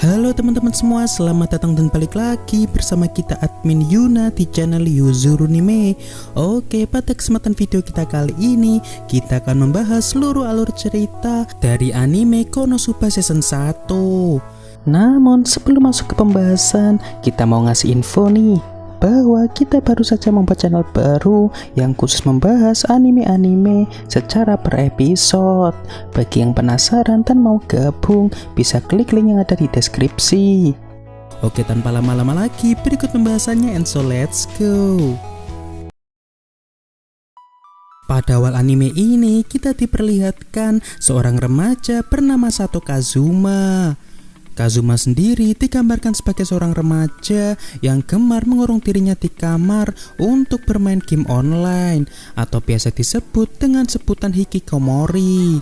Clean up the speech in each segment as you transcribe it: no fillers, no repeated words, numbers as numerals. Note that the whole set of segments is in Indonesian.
Halo teman-teman semua, selamat datang dan balik lagi bersama kita admin Yuna di channel Yuzurunime. Oke, pada kesempatan video kita kali ini kita akan membahas seluruh alur cerita dari anime Konosuba season 1. Namun sebelum masuk ke pembahasan, kita mau ngasih info nih bahwa kita baru saja membuat channel baru yang khusus membahas anime-anime secara per episode. Bagi yang penasaran dan mau gabung, bisa klik link yang ada di deskripsi. Oke, tanpa lama-lama lagi, berikut pembahasannya, and so let's go. Pada awal anime ini, kita diperlihatkan seorang remaja bernama Sato Kazuma. Kazuma sendiri digambarkan sebagai seorang remaja yang gemar mengurung dirinya di kamar untuk bermain game online atau biasa disebut dengan sebutan hikikomori.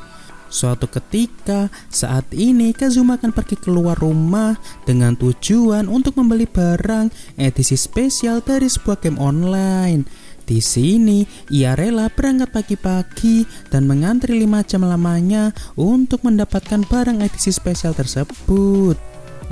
Suatu ketika, saat ini Kazuma akan pergi keluar rumah dengan tujuan untuk membeli barang edisi spesial dari sebuah game online. Di sini, ia rela berangkat pagi-pagi dan mengantri 5 jam lamanya untuk mendapatkan barang edisi spesial tersebut.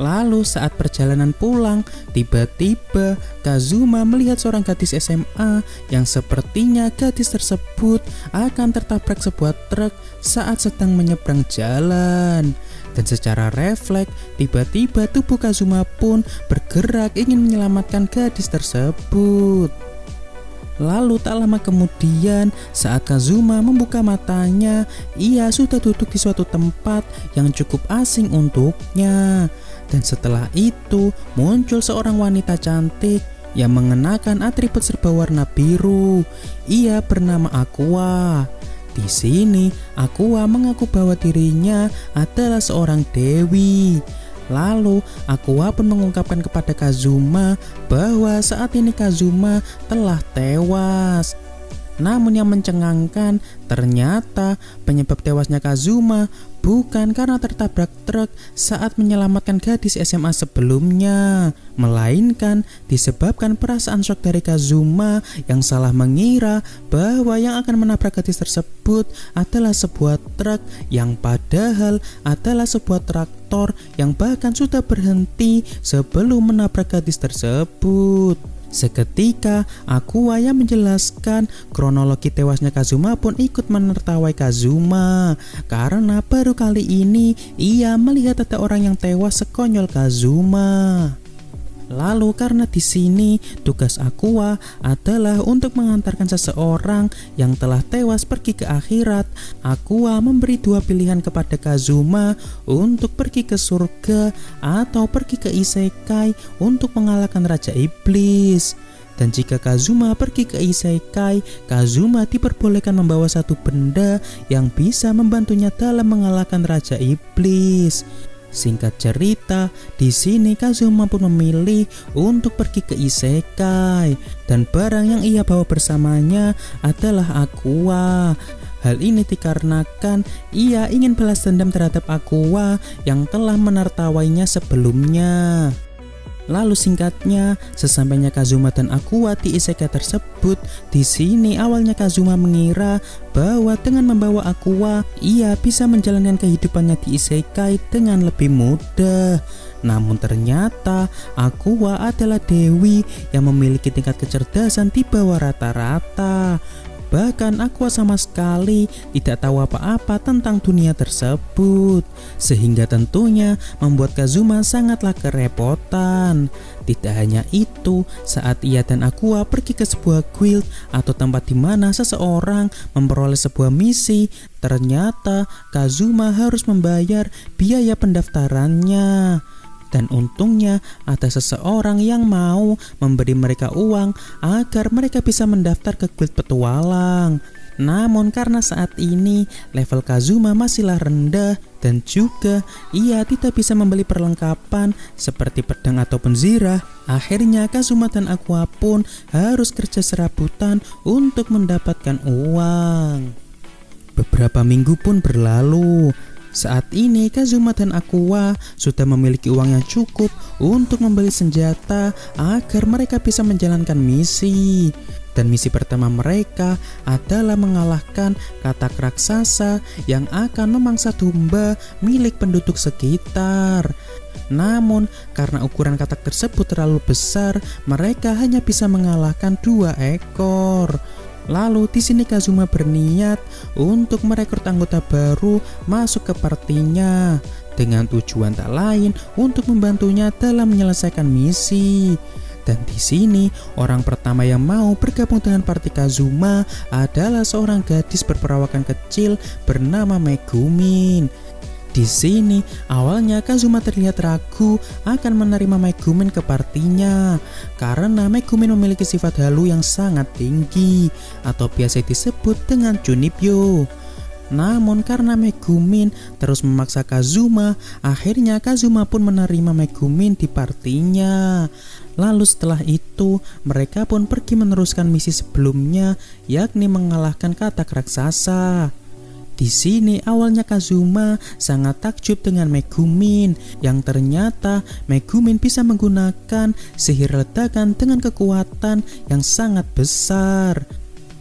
Lalu saat perjalanan pulang, tiba-tiba Kazuma melihat seorang gadis SMA yang sepertinya gadis tersebut akan tertabrak sebuah truk saat sedang menyeberang jalan. Dan secara refleks, tiba-tiba tubuh Kazuma pun bergerak ingin menyelamatkan gadis tersebut. Lalu tak lama kemudian, saat Kazuma membuka matanya, ia sudah duduk di suatu tempat yang cukup asing untuknya. Dan setelah itu, muncul seorang wanita cantik yang mengenakan atribut serba warna biru. Ia bernama Aqua. Di sini, Aqua mengaku bahwa dirinya adalah seorang dewi. Lalu, Aqua pun mengungkapkan kepada Kazuma bahwa saat ini Kazuma telah tewas. Namun yang mencengangkan, ternyata penyebab tewasnya Kazuma bukan karena tertabrak truk saat menyelamatkan gadis SMA sebelumnya, melainkan disebabkan perasaan shock dari Kazuma yang salah mengira bahwa yang akan menabrak gadis tersebut adalah sebuah truk yang padahal adalah sebuah traktor yang bahkan sudah berhenti sebelum menabrak gadis tersebut. Seketika, Aqua yang menjelaskan kronologi tewasnya Kazuma pun ikut menertawai Kazuma karena baru kali ini ia melihat ada orang yang tewas sekonyol Kazuma. Lalu karena di sini tugas Aqua adalah untuk mengantarkan seseorang yang telah tewas pergi ke akhirat, Aqua memberi 2 pilihan kepada Kazuma untuk pergi ke surga atau pergi ke Isekai untuk mengalahkan Raja Iblis. Dan jika Kazuma pergi ke Isekai, Kazuma diperbolehkan membawa satu benda yang bisa membantunya dalam mengalahkan Raja Iblis. Singkat cerita, di sini Kazuma pun memilih untuk pergi ke Isekai dan barang yang ia bawa bersamanya adalah Aqua. Hal ini dikarenakan ia ingin balas dendam terhadap Aqua yang telah menertawainya sebelumnya. Lalu singkatnya, sesampainya Kazuma dan Aqua di Isekai tersebut, di sini awalnya Kazuma mengira bahwa dengan membawa Aqua, ia bisa menjalankan kehidupannya di Isekai dengan lebih mudah. Namun ternyata Aqua adalah dewi yang memiliki tingkat kecerdasan di bawah rata-rata. Bahkan Aqua sama sekali tidak tahu apa-apa tentang dunia tersebut, sehingga tentunya membuat Kazuma sangatlah kerepotan. Tidak hanya itu, saat ia dan Aqua pergi ke sebuah guild atau tempat di mana seseorang memperoleh sebuah misi, ternyata Kazuma harus membayar biaya pendaftarannya. Dan untungnya ada seseorang yang mau memberi mereka uang agar mereka bisa mendaftar ke guild petualang. Namun karena saat ini level Kazuma masihlah rendah dan juga ia tidak bisa membeli perlengkapan seperti pedang ataupun zirah, akhirnya Kazuma dan Aqua pun harus kerja serabutan untuk mendapatkan uang. Beberapa minggu pun berlalu. Saat ini Kazuma dan Aqua sudah memiliki uang yang cukup untuk membeli senjata agar mereka bisa menjalankan misi. Dan misi pertama mereka adalah mengalahkan katak raksasa yang akan memangsa domba milik penduduk sekitar. Namun, karena ukuran katak tersebut terlalu besar, mereka hanya bisa mengalahkan 2 ekor. Lalu di sini Kazuma berniat untuk merekrut anggota baru masuk ke partinya dengan tujuan tak lain untuk membantunya dalam menyelesaikan misi. Dan di sini orang pertama yang mau bergabung dengan party Kazuma adalah seorang gadis berperawakan kecil bernama Megumin. Di sini awalnya Kazuma terlihat ragu akan menerima Megumin ke partinya karena Megumin memiliki sifat halu yang sangat tinggi atau biasa disebut dengan Junipyo. Namun karena Megumin terus memaksa Kazuma, akhirnya Kazuma pun menerima Megumin di partinya. Lalu setelah itu mereka pun pergi meneruskan misi sebelumnya, yakni mengalahkan katak raksasa. Di sini awalnya Kazuma sangat takjub dengan Megumin yang ternyata Megumin bisa menggunakan sihir ledakan dengan kekuatan yang sangat besar.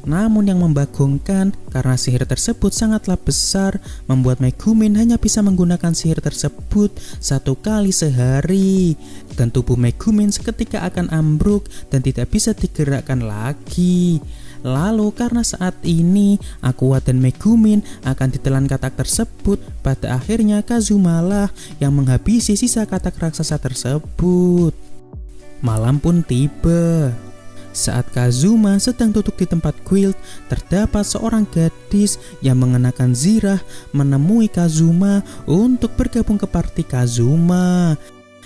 Namun yang membagongkan karena sihir tersebut sangatlah besar membuat Megumin hanya bisa menggunakan sihir tersebut 1 kali sehari dan tubuh Megumin seketika akan ambruk dan tidak bisa digerakkan lagi. Lalu karena saat ini Aqua dan Megumin akan ditelan katak tersebut, pada akhirnya Kazuma lah yang menghabisi sisa katak raksasa tersebut. Malam pun tiba. Saat Kazuma sedang duduk di tempat guild, terdapat seorang gadis yang mengenakan zirah menemui Kazuma untuk bergabung ke party Kazuma.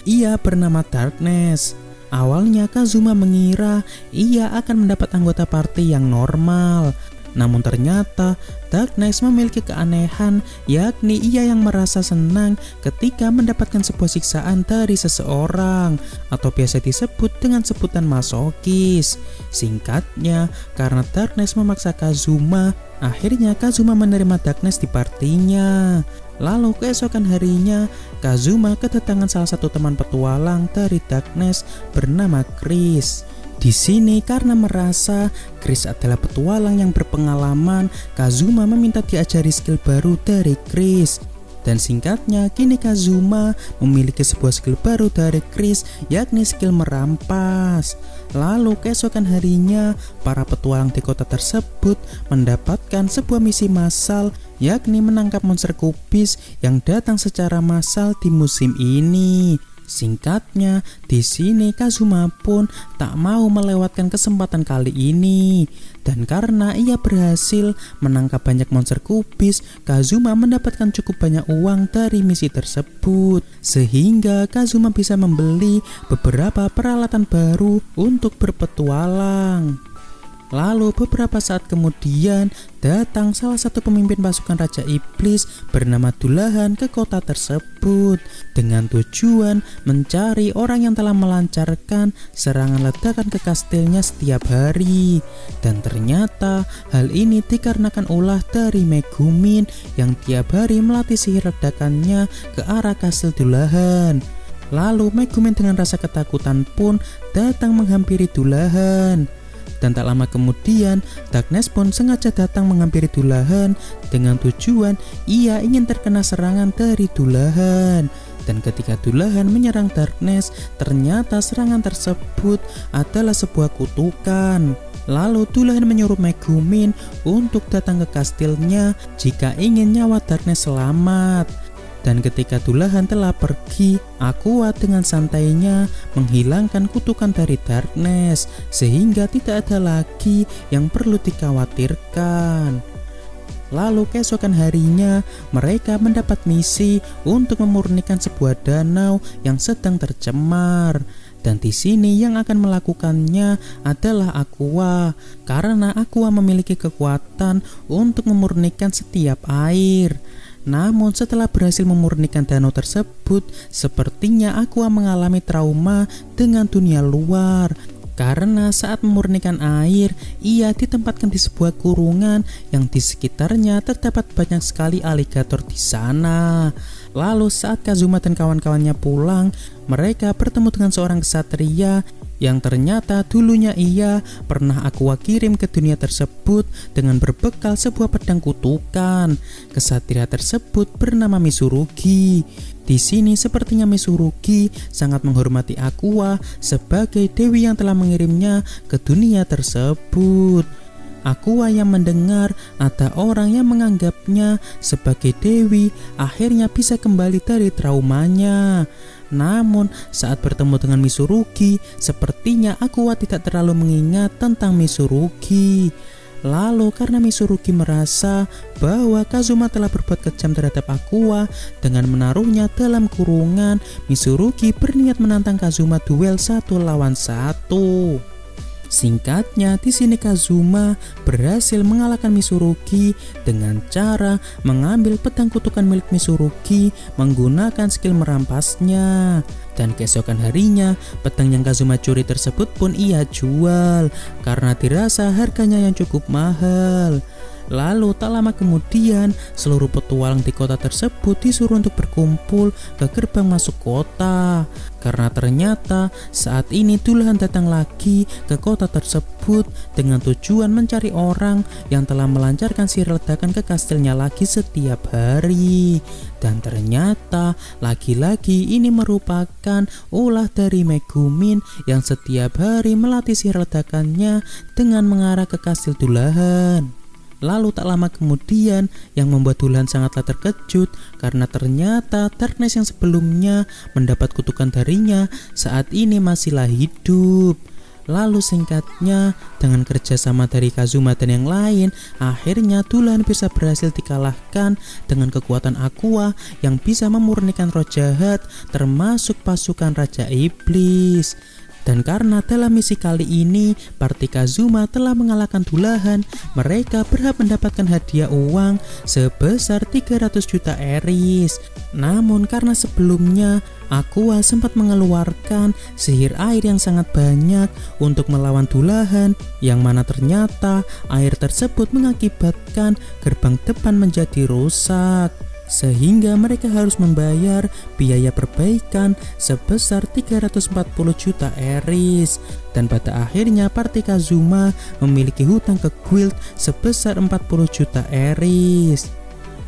Ia bernama Darkness. Awalnya Kazuma mengira ia akan mendapat anggota party yang normal. Namun ternyata Darkness memiliki keanehan, yakni ia yang merasa senang ketika mendapatkan sebuah siksaan dari seseorang atau biasa disebut dengan sebutan masokis. Singkatnya, karena Darkness memaksa Kazuma, akhirnya Kazuma menerima Darkness di partinya. Lalu keesokan harinya Kazuma kedatangan salah satu teman petualang dari Darkness bernama Chris. Di sini karena merasa Chris adalah petualang yang berpengalaman, Kazuma meminta diajari skill baru dari Chris. Dan singkatnya kini Kazuma memiliki sebuah skill baru dari Chris, yakni skill merampas. Lalu keesokan harinya para petualang di kota tersebut mendapatkan sebuah misi massal, yakni menangkap monster kubis yang datang secara massal di musim ini. Singkatnya, di sini Kazuma pun tak mau melewatkan kesempatan kali ini. Dan karena ia berhasil menangkap banyak monster kubis, Kazuma mendapatkan cukup banyak uang dari misi tersebut. Sehingga Kazuma bisa membeli beberapa peralatan baru untuk berpetualang. Lalu beberapa saat kemudian datang salah satu pemimpin pasukan Raja Iblis bernama Dullahan ke kota tersebut dengan tujuan mencari orang yang telah melancarkan serangan ledakan ke kastilnya setiap hari. Dan ternyata hal ini dikarenakan ulah dari Megumin yang tiap hari melatih sihir ledakannya ke arah kastil Dullahan. Lalu Megumin dengan rasa ketakutan pun datang menghampiri Dullahan. Dan tak lama kemudian Darkness pun sengaja datang menghampiri Dullahan dengan tujuan ia ingin terkena serangan dari Dullahan. Dan ketika Dullahan menyerang Darkness, ternyata serangan tersebut adalah sebuah kutukan. Lalu Dullahan menyuruh Megumin untuk datang ke kastilnya jika ingin nyawa Darkness selamat. Dan ketika Dullahan telah pergi, Aqua dengan santainya menghilangkan kutukan dari Darkness sehingga tidak ada lagi yang perlu dikhawatirkan. Lalu keesokan harinya mereka mendapat misi untuk memurnikan sebuah danau yang sedang tercemar. Dan di sini yang akan melakukannya adalah Aqua karena Aqua memiliki kekuatan untuk memurnikan setiap air. Namun setelah berhasil memurnikan danau tersebut, sepertinya Aqua mengalami trauma dengan dunia luar. Karena saat memurnikan air, ia ditempatkan di sebuah kurungan yang di sekitarnya terdapat banyak sekali aligator di sana. Lalu saat Kazuma dan kawan-kawannya pulang, mereka bertemu dengan seorang ksatria yang ternyata dulunya ia pernah Aqua kirim ke dunia tersebut dengan berbekal sebuah pedang kutukan. Kesatria tersebut bernama Mitsurugi. Di sini sepertinya Mitsurugi sangat menghormati Aqua sebagai dewi yang telah mengirimnya ke dunia tersebut. Aqua yang mendengar ada orang yang menganggapnya sebagai dewi akhirnya bisa kembali dari traumanya. Namun saat bertemu dengan Mitsurugi, sepertinya Aqua tidak terlalu mengingat tentang Mitsurugi. Lalu karena Mitsurugi merasa bahwa Kazuma telah berbuat kejam terhadap Aqua dengan menaruhnya dalam kurungan, Mitsurugi berniat menantang Kazuma duel 1 lawan 1. Singkatnya, di sini Kazuma berhasil mengalahkan Mitsurugi dengan cara mengambil pedang kutukan milik Mitsurugi menggunakan skill merampasnya. Dan keesokan harinya, pedang yang Kazuma curi tersebut pun ia jual karena dirasa harganya yang cukup mahal. Lalu tak lama kemudian, seluruh petualang di kota tersebut disuruh untuk berkumpul ke gerbang masuk kota. Karena ternyata saat ini Dullahan datang lagi ke kota tersebut dengan tujuan mencari orang yang telah melancarkan si ledakan ke kastilnya lagi setiap hari. Dan ternyata lagi-lagi ini merupakan ulah dari Megumin yang setiap hari melatih si ledakannya dengan mengarah ke kastil Dullahan. Lalu tak lama kemudian, yang membuat Dullahan sangatlah terkejut karena ternyata Darkness yang sebelumnya mendapat kutukan darinya saat ini masihlah hidup. Lalu singkatnya, dengan kerjasama dari Kazuma dan yang lain, akhirnya Dullahan bisa berhasil dikalahkan dengan kekuatan Aqua yang bisa memurnikan roh jahat termasuk pasukan Raja Iblis. Dan karena dalam misi kali ini party Kazuma telah mengalahkan Dullahan, mereka berhak mendapatkan hadiah uang sebesar 300 juta eris. Namun karena sebelumnya Aqua sempat mengeluarkan sihir air yang sangat banyak untuk melawan Dullahan, yang mana ternyata air tersebut mengakibatkan gerbang depan menjadi rusak, sehingga mereka harus membayar biaya perbaikan sebesar 340 juta eris. Dan pada akhirnya party Kazuma memiliki hutang ke guild sebesar 40 juta eris.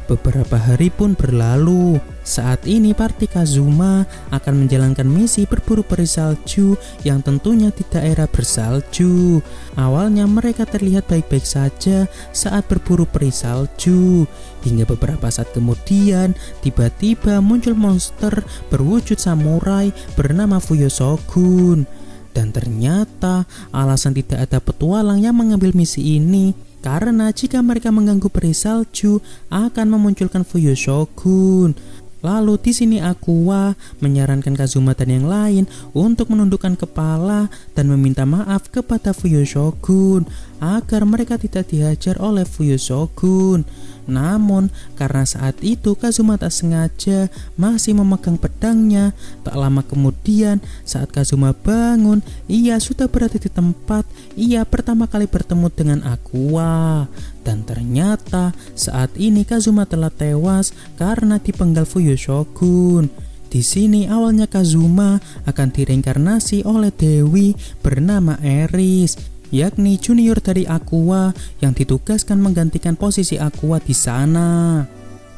Beberapa hari pun berlalu. Saat ini party Kazuma akan menjalankan misi berburu peri salju yang tentunya di daerah bersalju. Awalnya mereka terlihat baik-baik saja saat berburu peri salju, hingga beberapa saat kemudian tiba-tiba muncul monster berwujud samurai bernama Fuyo Shogun. Dan ternyata alasan tidak ada petualang yang mengambil misi ini karena jika mereka mengganggu peri salju akan memunculkan Fuyo Shogun. Lalu di sini Aqua menyarankan Kazuma dan yang lain untuk menundukkan kepala dan meminta maaf kepada Fuyo Shogun agar mereka tidak dihajar oleh Fuyo Shogun. Namun karena saat itu Kazuma tak sengaja masih memegang pedangnya, tak lama kemudian saat Kazuma bangun, ia sudah berada di tempat ia pertama kali bertemu dengan Aqua. Dan ternyata saat ini Kazuma telah tewas karena dipenggal Fuyo Shogun. Di sini awalnya Kazuma akan direinkarnasi oleh dewi bernama Eris, yakni junior dari Aqua yang ditugaskan menggantikan posisi Aqua di sana.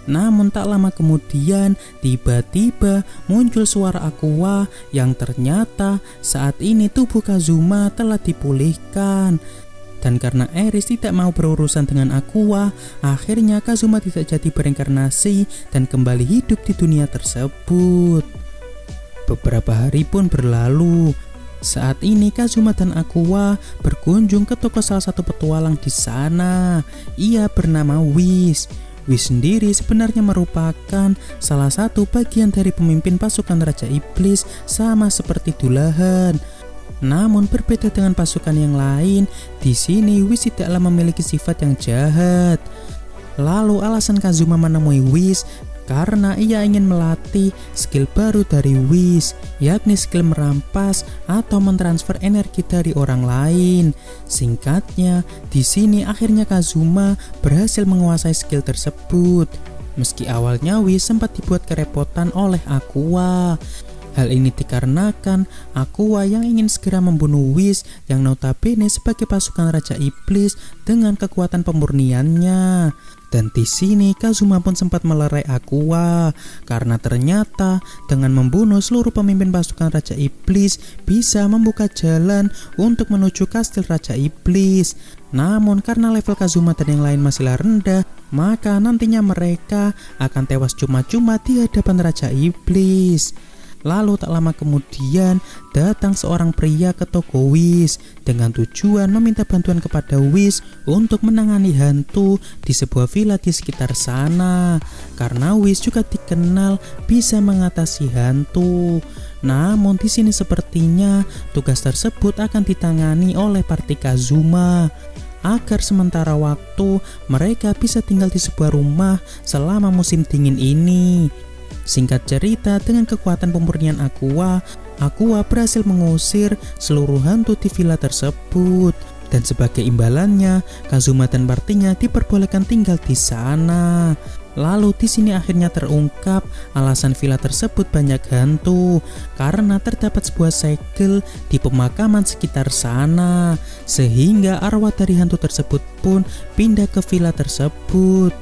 Namun tak lama kemudian tiba-tiba muncul suara Aqua yang ternyata saat ini tubuh Kazuma telah dipulihkan. Dan karena Eris tidak mau berurusan dengan Aqua, akhirnya Kazuma tidak jadi bereinkarnasi dan kembali hidup di dunia tersebut. Beberapa hari pun berlalu. Saat ini Kazuma dan Aqua berkunjung ke toko salah satu petualang di sana. Ia bernama Whis. Whis sendiri sebenarnya merupakan salah satu bagian dari pemimpin pasukan Raja Iblis sama seperti Dullahan. Namun berbeda dengan pasukan yang lain, di sini Whis tidaklah memiliki sifat yang jahat. Lalu alasan Kazuma menemui Whis karena ia ingin melatih skill baru dari Whis, yakni skill merampas atau mentransfer energi dari orang lain. Singkatnya, di sini akhirnya Kazuma berhasil menguasai skill tersebut. Meski awalnya Whis sempat dibuat kerepotan oleh Aqua. Hal ini dikarenakan Aqua yang ingin segera membunuh Whis yang notabene sebagai pasukan Raja Iblis dengan kekuatan pemurniannya. Dan di sini Kazuma pun sempat melerai Aqua karena ternyata dengan membunuh seluruh pemimpin pasukan Raja Iblis bisa membuka jalan untuk menuju kastil Raja Iblis. Namun karena level Kazuma dan yang lain masihlah rendah, maka nantinya mereka akan tewas cuma-cuma di hadapan Raja Iblis. Lalu tak lama kemudian datang seorang pria ke toko Whis dengan tujuan meminta bantuan kepada Whis untuk menangani hantu di sebuah villa di sekitar sana. Karena Whis juga dikenal bisa mengatasi hantu. Namun di sini sepertinya tugas tersebut akan ditangani oleh party Kazuma agar sementara waktu mereka bisa tinggal di sebuah rumah selama musim dingin ini. Singkat cerita, dengan kekuatan pemurnian Aqua berhasil mengusir seluruh hantu di villa tersebut. Dan sebagai imbalannya, Kazuma dan partinya diperbolehkan tinggal di sana. Lalu di sini akhirnya terungkap alasan villa tersebut banyak hantu karena terdapat sebuah segel di pemakaman sekitar sana, sehingga arwah dari hantu tersebut pun pindah ke villa tersebut.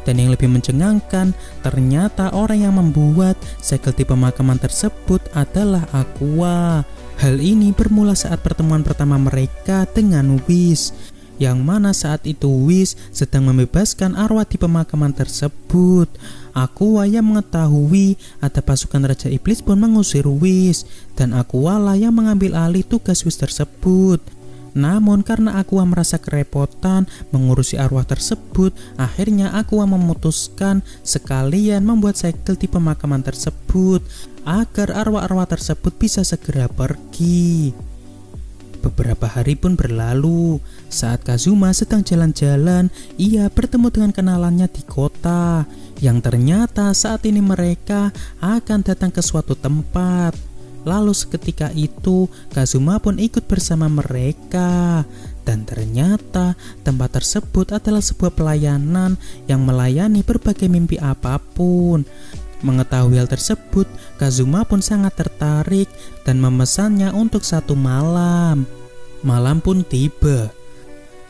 Dan yang lebih mencengangkan, ternyata orang yang membuat segel di pemakaman tersebut adalah Aqua. Hal ini bermula saat pertemuan pertama mereka dengan Whis, yang mana saat itu Whis sedang membebaskan arwah di pemakaman tersebut. Aqua yang mengetahui ada pasukan Raja Iblis pun mengusir Whis, dan Aqua lah yang mengambil alih tugas Whis tersebut. Namun karena Aqua merasa kerepotan mengurusi arwah tersebut, akhirnya Aqua memutuskan sekalian membuat segel di pemakaman tersebut agar arwah-arwah tersebut bisa segera pergi. Beberapa hari pun berlalu. Saat Kazuma sedang jalan-jalan, ia bertemu dengan kenalannya di kota, yang ternyata saat ini mereka akan datang ke suatu tempat. Lalu seketika itu Kazuma pun ikut bersama mereka. Dan ternyata tempat tersebut adalah sebuah pelayanan yang melayani berbagai mimpi apapun. Mengetahui hal tersebut, Kazuma pun sangat tertarik dan memesannya untuk 1 malam. Malam pun tiba.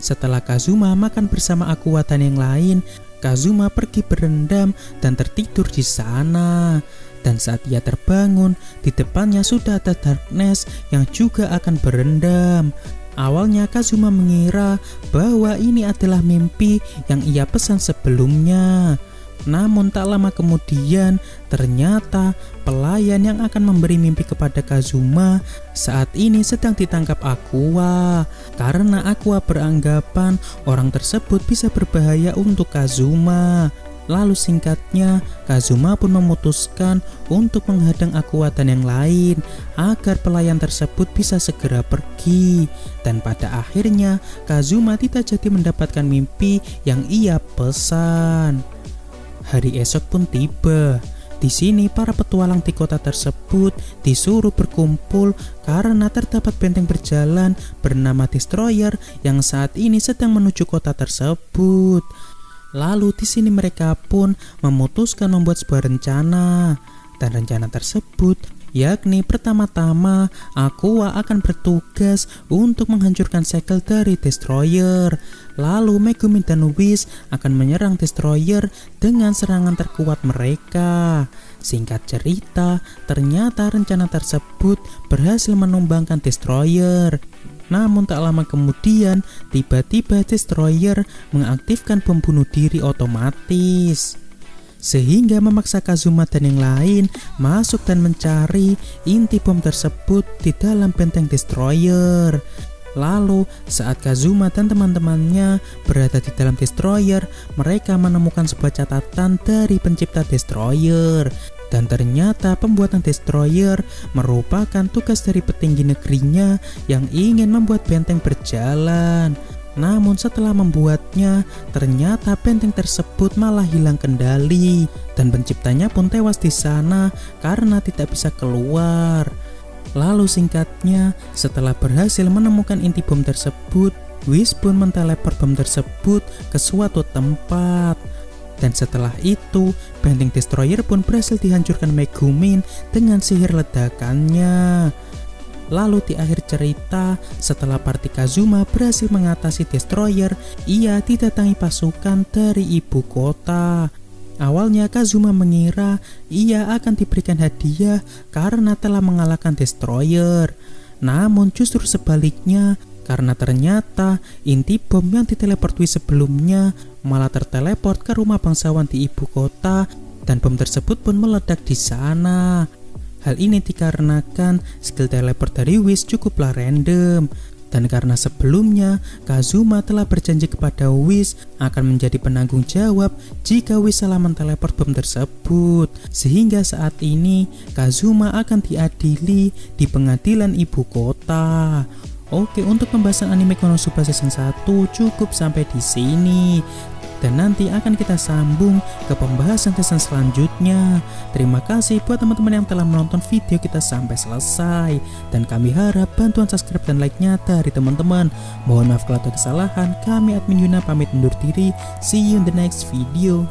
Setelah Kazuma makan bersama Aqua dan yang lain, Kazuma pergi berendam dan tertidur di sana. Dan saat ia terbangun, di depannya sudah ada Darkness yang juga akan berendam. Awalnya Kazuma mengira bahwa ini adalah mimpi yang ia pesan sebelumnya. Namun tak lama kemudian, ternyata pelayan yang akan memberi mimpi kepada Kazuma saat ini sedang ditangkap Aqua. Karena Aqua beranggapan orang tersebut bisa berbahaya untuk Kazuma. Lalu singkatnya, Kazuma pun memutuskan untuk menghadang Aqua dan yang lain agar pelayan tersebut bisa segera pergi. Dan pada akhirnya, Kazuma tidak jadi mendapatkan mimpi yang ia pesan. Hari esok pun tiba. Di sini para petualang di kota tersebut disuruh berkumpul karena terdapat benteng berjalan bernama Destroyer yang saat ini sedang menuju kota tersebut. Lalu di sini mereka pun memutuskan membuat sebuah rencana. Dan rencana tersebut yakni pertama-tama Aqua akan bertugas untuk menghancurkan segel dari Destroyer. Lalu Megumin dan Whis akan menyerang Destroyer dengan serangan terkuat mereka. Singkat cerita, ternyata rencana tersebut berhasil menumbangkan Destroyer. Namun tak lama kemudian, tiba-tiba Destroyer mengaktifkan bom bunuh diri otomatis, sehingga memaksa Kazuma dan yang lain masuk dan mencari inti bom tersebut di dalam benteng Destroyer. Lalu saat Kazuma dan teman-temannya berada di dalam Destroyer, mereka menemukan sebuah catatan dari pencipta Destroyer. Dan ternyata pembuatan Destroyer merupakan tugas dari petinggi negerinya yang ingin membuat benteng berjalan. Namun setelah membuatnya, ternyata benteng tersebut malah hilang kendali. Dan penciptanya pun tewas di sana karena tidak bisa keluar. Lalu singkatnya, setelah berhasil menemukan inti bom tersebut, Whis pun menteleport bom tersebut ke suatu tempat. Dan setelah itu, benteng destroyer pun berhasil dihancurkan Megumin dengan sihir ledakannya. Lalu di akhir cerita, setelah party Kazuma berhasil mengatasi destroyer, ia didatangi pasukan dari ibu kota. Awalnya Kazuma mengira ia akan diberikan hadiah karena telah mengalahkan destroyer. Namun justru sebaliknya, karena ternyata inti bom yang diteleport Whis sebelumnya malah terteleport ke rumah bangsawan di ibu kota dan bom tersebut pun meledak di sana. Hal ini dikarenakan skill teleport dari Whis cukuplah random. Dan karena sebelumnya Kazuma telah berjanji kepada Whis akan menjadi penanggung jawab jika Whis salah menteleport bom tersebut. Sehingga saat ini Kazuma akan diadili di pengadilan ibu kota. Oke, untuk pembahasan anime Konosuba season 1 cukup sampai di sini. Dan nanti akan kita sambung ke pembahasan season selanjutnya. Terima kasih buat teman-teman yang telah menonton video kita sampai selesai. Dan kami harap bantuan subscribe dan like-nya dari teman-teman. Mohon maaf kalau ada kesalahan. Kami admin Yuna pamit undur diri. See you in the next video.